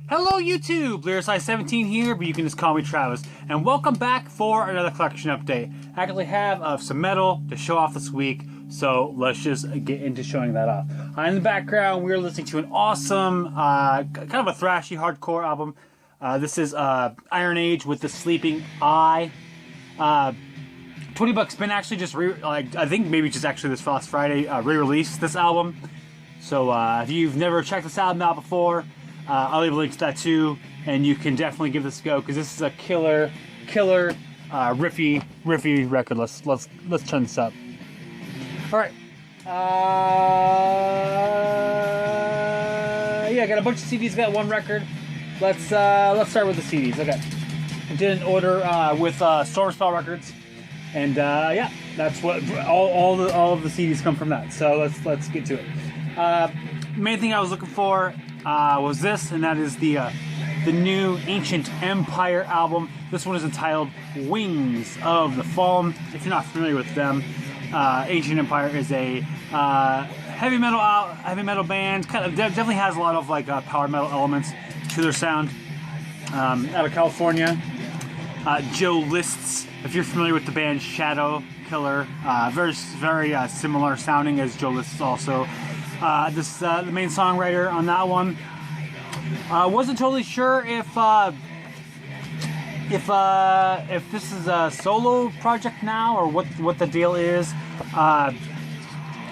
Hello YouTube, Lyricise17 here, but you can just call me Travis, and welcome back for another collection update. I actually have some metal to show off this week, so let's just get into showing that off. In the background, we're listening to an awesome, kind of a thrashy hardcore album. This is Iron Age with the Sleeping Eye. 20 Bucks Spin actually just, I think maybe just actually this last Friday, re-released this album. So if you've never checked this album out before, I'll leave a link to that too, and you can definitely give this a go because this is a killer, riffy record. Let's turn this up. All right. Yeah, I got a bunch of CDs. Got one record. Let's start with the CDs. Okay. I did an order with Stormspell Records, and yeah, that's what all of the CDs come from that. So let's get to it. Main thing I was looking for was this, and that is the new Ancient Empire album. This one is entitled Wings of the Fallen. If you're not familiar with them, Ancient Empire is a heavy metal band. Kind of definitely has a lot of like power metal elements to their sound. Out of California, Joe Lists. If you're familiar with the band Shadow Killer, very similar sounding as Joe Lists also. The main songwriter on that one. Wasn't totally sure if this is a solo project now or what the deal is.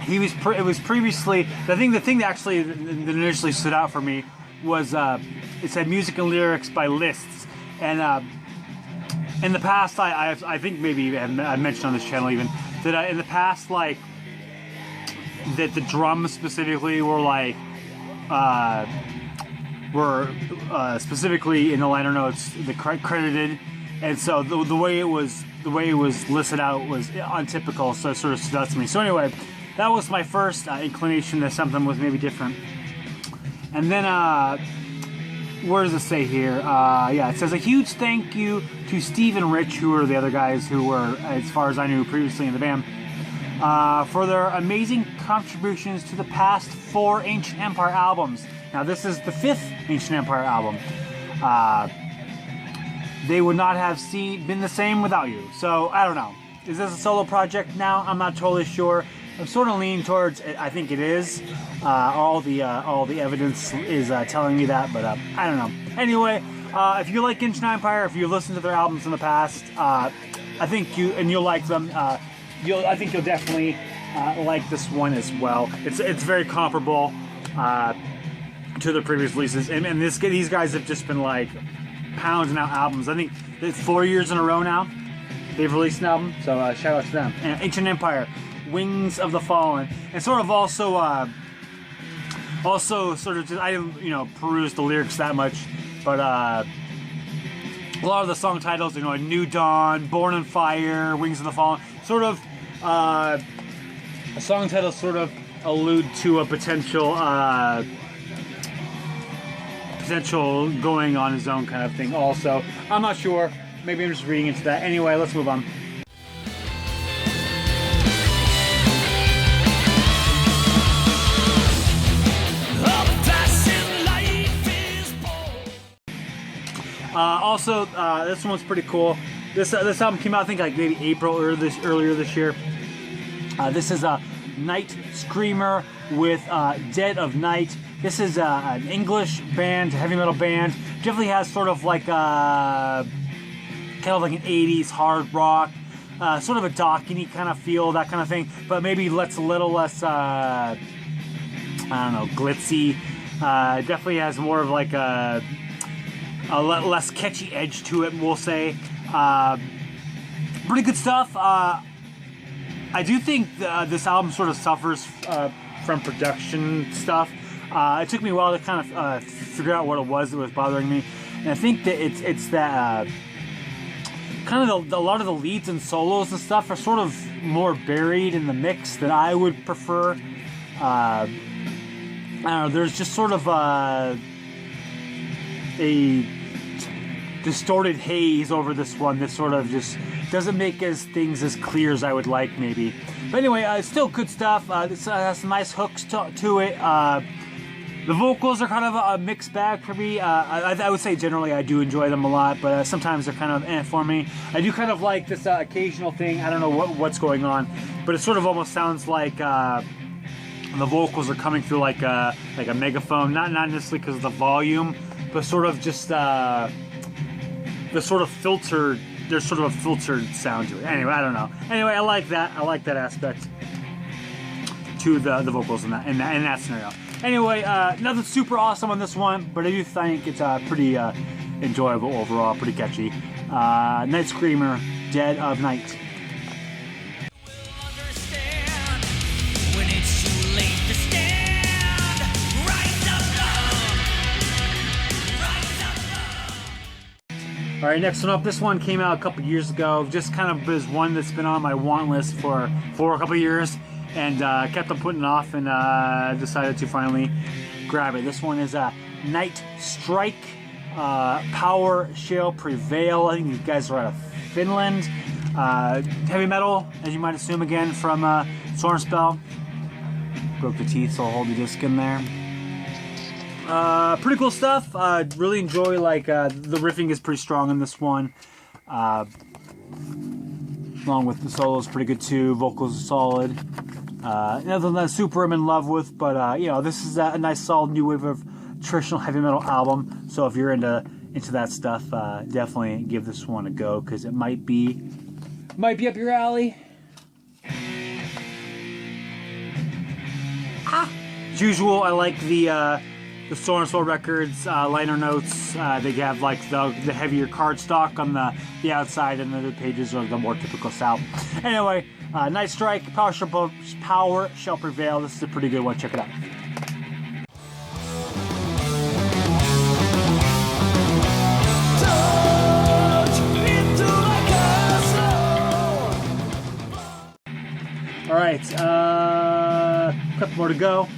It was previously the thing that actually that initially stood out for me was it said music and lyrics by Lists, and in the past I think maybe I mentioned on this channel even that in the past like that the drums specifically were like specifically in the liner notes credited, and so the way it was listed out was untypical, so it sort of stood out to me. So anyway, that was my first inclination that something was maybe different. And then where does it say here? Yeah, it says a huge thank you to Steve and Rich, who were the other guys who were, as far as I knew, previously in the band, for their amazing contributions to the past 4 Ancient Empire albums. Now this is the 5th Ancient Empire album. They would not have been the same without you. So I don't know. Is this a solo project now? I'm not totally sure. I'm sort of leaning towards I think it is. All the evidence is telling me that, but I don't know. Anyway, if you like Ancient Empire, if you listened to their albums in the past, I think you'll like them. I think you'll definitely like this one as well. It's very comparable to the previous releases, and these guys have just been like pounding out albums. I think it's 4 years in a row now they've released an album, so shout out to them. And Ancient Empire, Wings of the Fallen, and sort of also sort of just, I didn't peruse the lyrics that much, but a lot of the song titles, A New Dawn, Born on Fire, Wings of the Fallen, sort of song titles sort of allude to a potential going on his own kind of thing also. I'm not sure. Maybe I'm just reading into that. Anyway, let's move on. Also, this one's pretty cool. This album came out, I think, like maybe April or earlier this year. This is a Night Screamer with Dead of Night. This is an English band, heavy metal band. Definitely has sort of like kind of like an 80s hard rock, sort of a Dawkins kind of feel, that kind of thing. But maybe a little less, I don't know, glitzy. Definitely has more of like a less catchy edge to it, we'll say. Pretty good stuff. I do think this album sort of suffers from production stuff. It took me a while to kind of figure out what it was that was bothering me, and I think that it's that kind of a lot of the leads and solos and stuff are sort of more buried in the mix than I would prefer. I don't know. There's just sort of a distorted haze over this one that sort of just doesn't make things as clear as I would like, maybe. But anyway, it's still good stuff. This has some nice hooks to it. The vocals are kind of a mixed bag for me. I would say generally I do enjoy them a lot, but sometimes they're kind of for me. I do kind of like this occasional thing. I don't know what's going on, but it sort of almost sounds like the vocals are coming through like a megaphone. Not necessarily because of the volume, but sort of just the sort of filtered. There's sort of a filtered sound to it. Anyway, I don't know. Anyway, I like that. I like that aspect to the vocals in that scenario. Anyway, nothing super awesome on this one, but I do think it's pretty enjoyable overall, pretty catchy. Night Screamer, Dead of Night. Alright, next one up. This one came out a couple years ago. Just kind of is one that's been on my want list for a couple years, and kept on putting it off, and decided to finally grab it. This one is Nightstryke, Power Shell Prevail. I think these guys are out of Finland. Heavy metal, as you might assume, again from Stormspell. Broke the teeth, so I'll hold the disc in there. Pretty cool stuff. Really enjoy, like, the riffing is pretty strong in this one. Along with the solos, pretty good too. Vocals are solid. Nothing that super I'm in love with, but you know, this is a nice solid new wave of traditional heavy metal album. So if you're into that stuff, definitely give this one a go, because it might be up your alley. As usual, I like the Stormspell Records liner notes. They have like the heavier cardstock on the outside, and then the pages are the more typical style. Anyway, Nightstryke, Power Shall Prevail. This is a pretty good one. Check it out. All right, a couple more to go.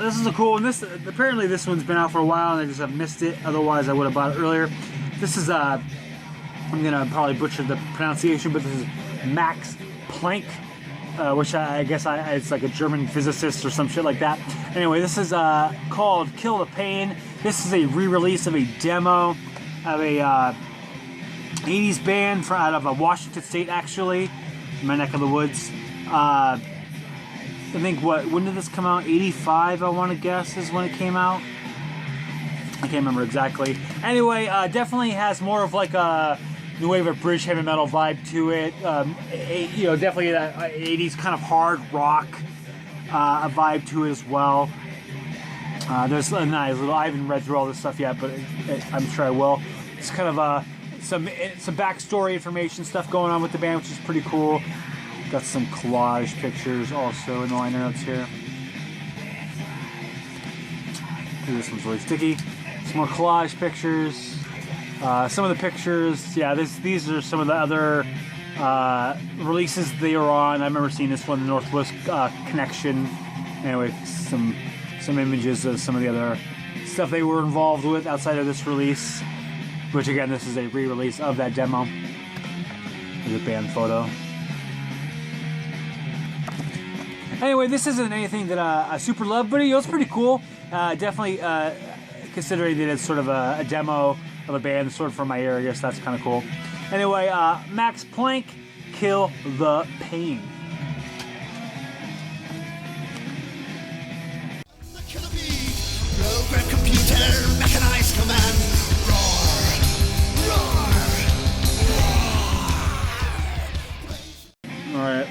This is a cool one. Apparently this one's been out for a while and I just have missed it. Otherwise I would have bought it earlier. This is I'm gonna probably butcher the pronunciation, but this is Max Planck, which I guess it's like a German physicist or some shit like that. Anyway, this is called Kill the Pain. This is a re-release of a demo of a 80s band out of Washington State, actually, my neck of the woods. I think, when did this come out? 85, I want to guess, is when it came out. I can't remember exactly. Anyway, definitely has more of like a new wave of British heavy metal vibe to it. You know, definitely that 80s kind of hard rock a vibe to it as well. There's a nice little, I haven't read through all this stuff yet, but I'm sure I will. It's kind of some backstory information stuff going on with the band, which is pretty cool. Got some collage pictures also in the liner notes here. This one's really sticky. Some more collage pictures. Some of the pictures, yeah, these are some of the other releases they were on. I remember seeing this one, the Northwest Connection. Anyway, some images of some of the other stuff they were involved with outside of this release. Which again, this is a re-release of that demo. There's a band photo. Anyway, this isn't anything that I super love, but it's pretty cool. Definitely considering that it's sort of a demo of a band sort of from my area, so that's kind of cool. Anyway, Max Planck, Kill the Pain. Program computer, mechanized command. Roar, roar, roar. All right.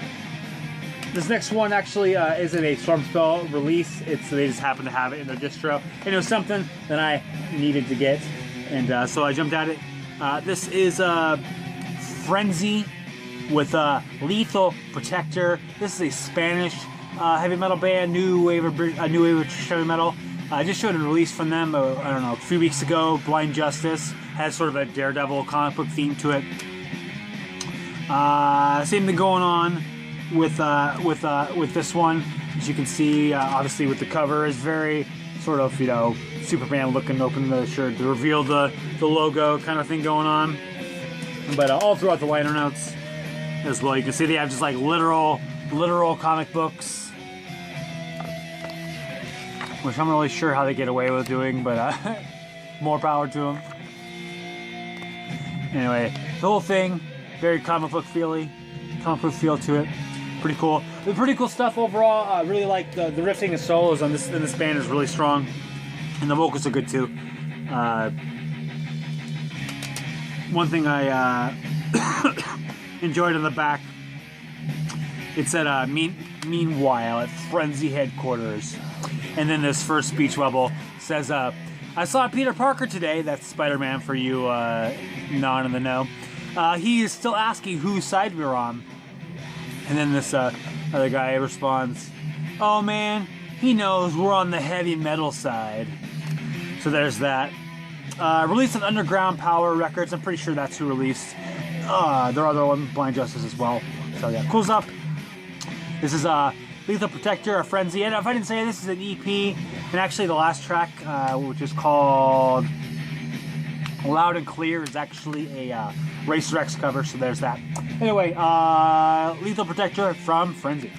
This next one actually isn't a Stormspell release. They just happen to have it in their distro. And it was something that I needed to get. And so I jumped at it. This is Frenzy with Lethal Protector. This is a Spanish heavy metal band, new wave of heavy metal. I just showed a release from them, I don't know, a few weeks ago. Blind Justice has sort of a Daredevil comic book theme to it. Same thing going on with this one. As you can see, obviously with the cover is very sort of, you know, Superman looking, open the shirt to reveal the logo kind of thing going on. But all throughout the liner notes as well, you can see they have just like literal comic books. which I'm not really sure how they get away with doing, but more power to them. Anyway, the whole thing, very comic book feel to it. Pretty cool. The pretty cool stuff overall. I really like the riffing and solos on this in this band is really strong, and the vocals are good too. One thing I enjoyed on the back, it said meanwhile at Frenzy headquarters, and then this first speech bubble says I saw Peter Parker today. That's Spider-Man for you non in the know. He is still asking whose side we're on. And then this other guy responds, oh man, he knows we're on the heavy metal side. So there's that. Released on Underground Power Records. I'm pretty sure that's who released. Their other one, Blind Justice as well. So yeah, cool stuff. This is Lethal Protector, a Frenzy. And if I didn't say, this is an EP. And actually the last track, which is called Loud and Clear, is actually a Racer X cover, so there's that. Anyway, Lethal Protector from Frenzy.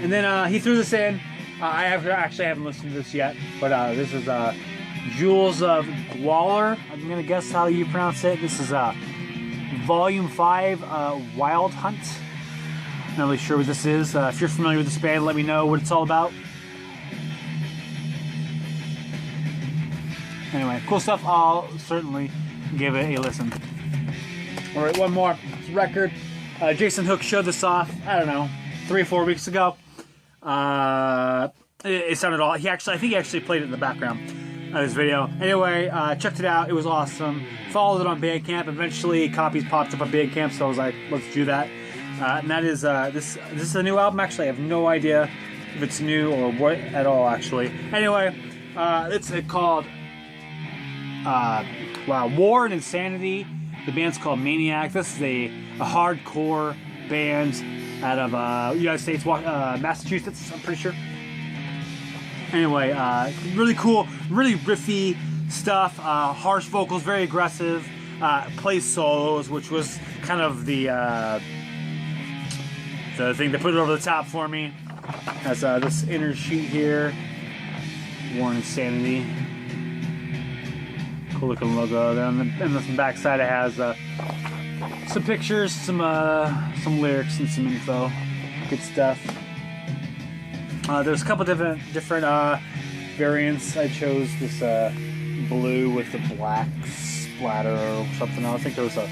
And then he threw this in. I haven't listened to this yet, but this is Jewels of Gwaller. I'm gonna guess how you pronounce it. This is Volume 5, Wild Hunt. Not really sure what this is. If you're familiar with this band, let me know what it's all about. Anyway, cool stuff. I'll certainly give it a listen. Alright, one more record. Jason Hook showed this off, I don't know, 3 or 4 weeks ago. It sounded all... I think he actually played it in the background of his video. Anyway, checked it out. It was awesome. Followed it on Bandcamp. Eventually, copies popped up on Bandcamp, so I was like, let's do that. And that is, this is a new album. Actually, I have no idea if it's new or what at all, actually. Anyway, it's called War and Insanity. The band's called Maniac. This is a hardcore band out of United States, Massachusetts, I'm pretty sure. Anyway, really cool, really riffy stuff, harsh vocals, very aggressive, plays solos, which was kind of the thing that put it over the top for me. Has this inner sheet here, War and Insanity. Cool looking logo. Then on the back side it has some pictures, some lyrics, and some info. Good stuff. There's a couple different variants. I chose this blue with the black splatter or something else. I think there was a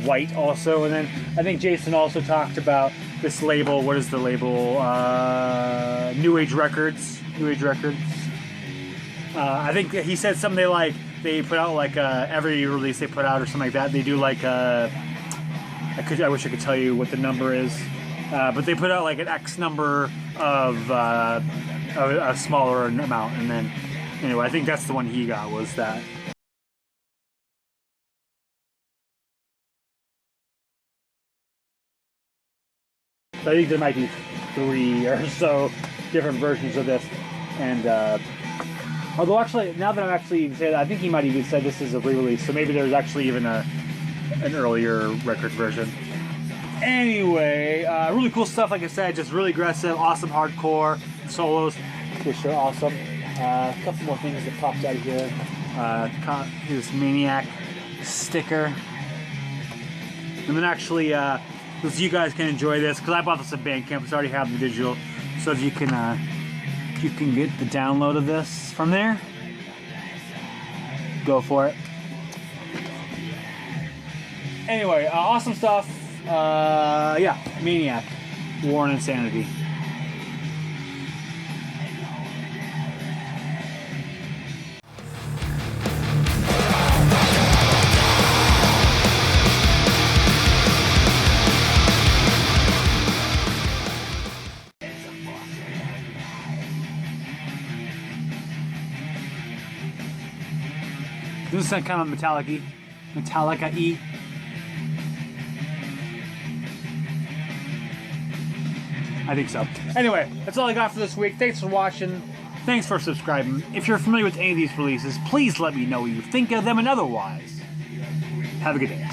white also, and then I think Jason also talked about this label. What is the label? New Age Records. New Age Records. I think he said something they put out like every release they put out or something like that. They do like I wish I could tell you what the number is, but they put out like an X number of a smaller amount, and then anyway, I think that's the one he got, was that. So I think there might be 3 or so different versions of this, and although actually, now that I'm actually saying, I think he might even said this is a re-release, so maybe there's actually even an earlier record version. Anyway, really cool stuff, like I said, just really aggressive, awesome hardcore solos, which are awesome. A couple more things that popped out here. This Maniac sticker. And then actually, so you guys can enjoy this, because I bought this at Bandcamp, so I already have the digital, so if you can get the download of this from there, go for it. Anyway, awesome stuff. Yeah, Maniac, War and Insanity. This is kind of Metallica-y. I think so. Anyway, that's all I got for this week. Thanks for watching. Thanks for subscribing. If you're familiar with any of these releases, please let me know what you think of them, and otherwise, have a good day.